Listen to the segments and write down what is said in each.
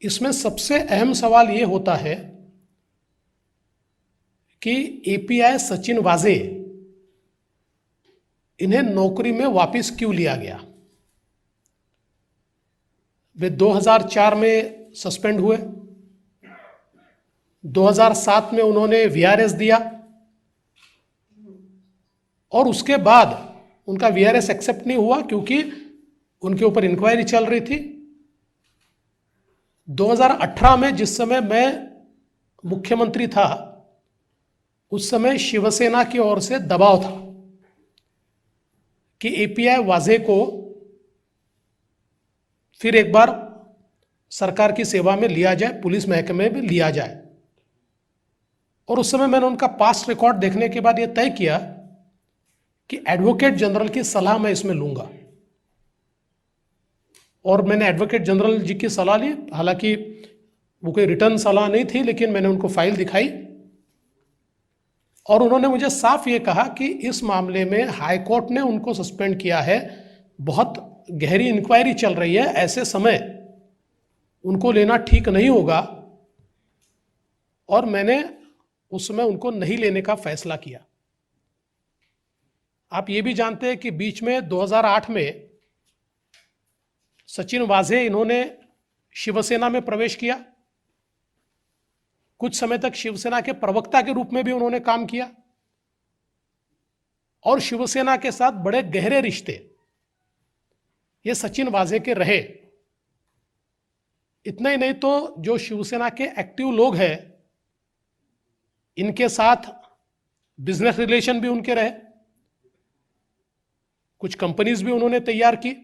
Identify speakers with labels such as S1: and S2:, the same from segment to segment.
S1: इसमें सबसे अहम सवाल ये होता है कि एपीआई सचिन वाजे इन्हें नौकरी में वापस क्यों लिया गया। वे 2004 में सस्पेंड हुए, 2007 में उन्होंने वीआरएस दिया और उसके बाद उनका वीआरएस एक्सेप्ट नहीं हुआ क्योंकि उनके ऊपर इंक्वायरी चल रही थी। 2018 में जिस समय मैं मुख्यमंत्री था, उस समय शिवसेना की ओर से दबाव था कि एपीआई वाजे को फिर एक बार सरकार की सेवा में लिया जाए, पुलिस महकमे में लिया जाए। और उस समय मैंने उनका पास्ट रिकॉर्ड देखने के बाद यह तय किया कि एडवोकेट जनरल की सलाह मैं इसमें लूंगा। और मैंने एडवोकेट जनरल जी की सलाह ली। हालांकि वो कोई रिटर्न सलाह नहीं थी, लेकिन मैंने उनको फाइल दिखाई और उन्होंने मुझे साफ ये कहा कि इस मामले में हाई कोर्ट ने उनको सस्पेंड किया है, बहुत गहरी इंक्वायरी चल रही है, ऐसे समय उनको लेना ठीक नहीं होगा। और मैंने उस समय उनको नहीं लेने का फैसला किया। आप ये भी जानते हैं कि बीच में 2008 में सचिन वाजे इन्होंने शिवसेना में प्रवेश किया। कुछ समय तक शिवसेना के प्रवक्ता के रूप में भी उन्होंने काम किया और शिवसेना के साथ बड़े गहरे रिश्ते ये सचिन वाजे के रहे। इतना ही नहीं तो जो शिवसेना के एक्टिव लोग हैं, इनके साथ बिजनेस रिलेशन भी उनके रहे, कुछ कंपनीज भी उन्होंने तैयार की।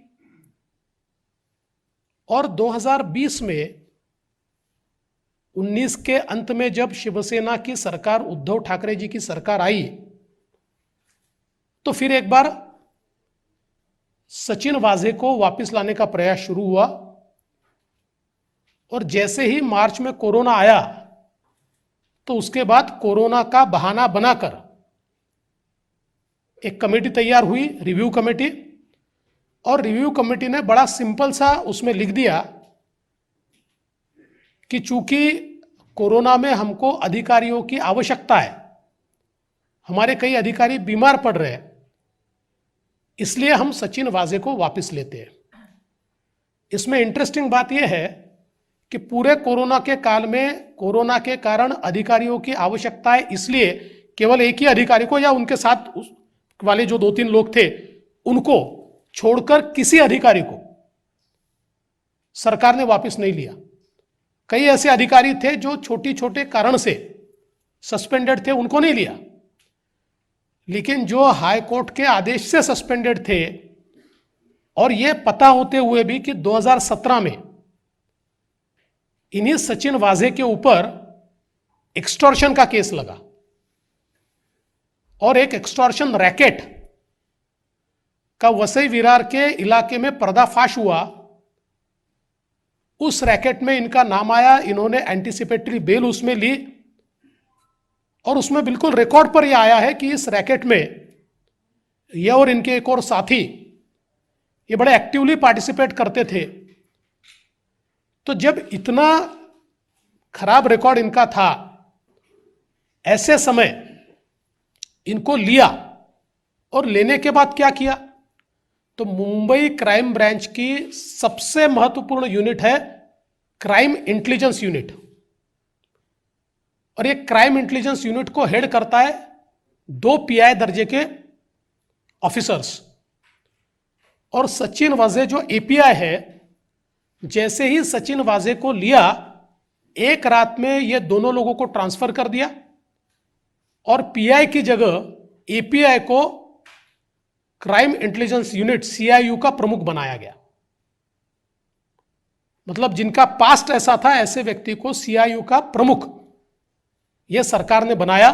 S1: और 2020 में 19 के अंत में जब शिवसेना की सरकार, उद्धव ठाकरे जी की सरकार आई, तो फिर एक बार सचिन वाजे को वापस लाने का प्रयास शुरू हुआ। और जैसे ही मार्च में कोरोना आया, तो उसके बाद कोरोना का बहाना बनाकर एक कमेटी तैयार हुई, रिव्यू कमेटी। और रिव्यू कमेटी ने बड़ा सिंपल सा उसमें लिख दिया कि चूंकि कोरोना में हमको अधिकारियों की आवश्यकता है, हमारे कई अधिकारी बीमार पड़ रहे हैं, इसलिए हम सचिन वाजे को वापस लेते हैं। इसमें इंटरेस्टिंग बात यह है कि पूरे कोरोना के काल में कोरोना के कारण अधिकारियों की आवश्यकता है, इसलिए केवल एक ही अधिकारी को या उनके साथ वाले जो 2-3 लोग थे उनको छोड़कर किसी अधिकारी को सरकार ने वापस नहीं लिया। कई ऐसे अधिकारी थे जो छोटे छोटे कारण से सस्पेंडेड थे, उनको नहीं लिया। लेकिन जो हाई कोर्ट के आदेश से सस्पेंडेड थे और यह पता होते हुए भी कि 2017 में इन्हीं सचिन वाजे के ऊपर एक्सटॉर्शन का केस लगा और एक एक्सटॉर्शन रैकेट का वसई विरार के इलाके में पर्दाफाश हुआ, उस रैकेट में इनका नाम आया। इन्होंने एंटीसिपेटरी बेल उसमें ली और उसमें बिल्कुल रिकॉर्ड पर यह आया है कि इस रैकेट में ये और इनके एक और साथी ये बड़े एक्टिवली पार्टिसिपेट करते थे। तो जब इतना खराब रिकॉर्ड इनका था, ऐसे समय इनको लिया और लेने के बाद क्या किया, तो मुंबई क्राइम ब्रांच की सबसे महत्वपूर्ण यूनिट है क्राइम इंटेलिजेंस यूनिट। और ये क्राइम इंटेलिजेंस यूनिट को हेड करता है 2 पीआई दर्जे के ऑफिसर्स। और सचिन वाजे जो एपीआई है, जैसे ही सचिन वाजे को लिया, एक रात में ये दोनों लोगों को ट्रांसफर कर दिया और पीआई की जगह एपीआई को क्राइम इंटेलिजेंस यूनिट सीआईयू का प्रमुख बनाया गया। मतलब जिनका पास्ट ऐसा था, ऐसे व्यक्ति को सीआईयू का प्रमुख यह सरकार ने बनाया